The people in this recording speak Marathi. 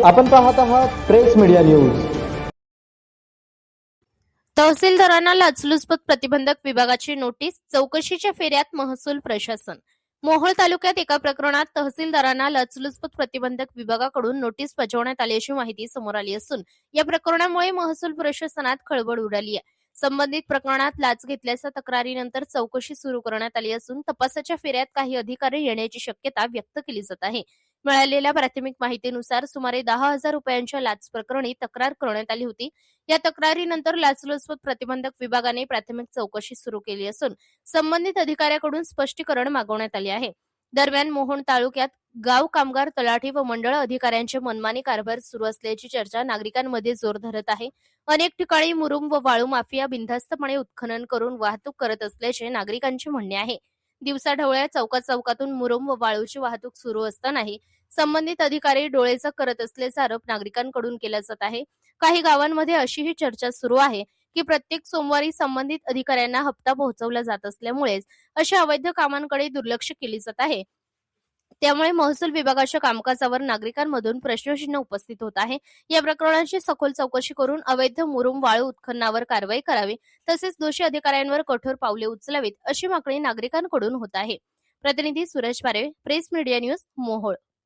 आपण पाहत आहात प्रेस मीडिया न्यूज। तहसीलदारांना लाचलुचपत प्रतिबंधक विभागाची नोटीस, चौकशीच्या फेऱ्यात महसूल प्रशासन। मोहोळ तालुक्यात एका प्रकरणात तहसीलदारांना लाचलुचपत प्रतिबंधक विभागाकडून नोटीस बजावण्यात आल्याची माहिती समोर आली असून या प्रकरणामुळे महसूल प्रशासनात खळबळ उडाली आहे। संबंधित प्रकरणात लाच घेतल्याच्या तक्रारीनंतर चौकशी सुरू करण्यात आली असून तपासाच्या फेऱ्यात काही अधिकारी येण्याची शक्यता व्यक्त केली जात आहे। मिळालेल्या प्राथमिक माहितीनुसार सुमारे 10,000 रुपयांच्या लाच प्रकरणी तक्रार करण्यात आली होती। या तक्रारीनंतर लाचलुचपत प्रतिबंधक विभागाने प्राथमिक चौकशी सुरू केली असून संबंधित अधिकाऱ्याकडून स्पष्टीकरण मागवण्यात आले आहे। दरम्यान मोहोळ तालुक्यात गाव कामगार, तलाठी व मंडळ अधिकाऱ्यांचे मनमानी कारभार सुरू असल्याची चर्चा नागरिकांमध्ये जोर धरत आहे। अनेक ठिकाणी मुरुम व वाळू माफिया बिनधास्तपणे उत्खनन करून वाहतूक करत असल्याचे नागरिकांचे म्हणणे आहे। दिवसाढवळ्या चौकातून मुरुम व वाळूची वाहतूक सुरू असतानाही संबंधित अधिकारी डोळेझाक करत असल्याचा आरोप नागरिकांकडून केला जात आहे। काही गावांमध्ये अशीही चर्चा सुरू आहे की प्रत्येक सोमवारी संबंधित अधिकाऱ्यांना हप्ता पोहोचवला जात असल्यामुळेच अशा अवैध कामांकडे दुर्लक्ष केले जात आहे। त्यामुळे महसूल विभागाच्या कामकाजावर नागरिकांमधून प्रश्नचिन्ह उपस्थित होत आहे। या प्रकरणाची सखोल चौकशी करून अवैध मुरुम वाळू उत्खननावर कारवाई करावी, तसेच दोषी अधिकाऱ्यांवर कठोर पावले उचलावीत अशी मागणी नागरिकांकडून होत आहे। प्रतिनिधी सुरेश पारे, प्रेस मीडिया न्यूज, मोहोळ।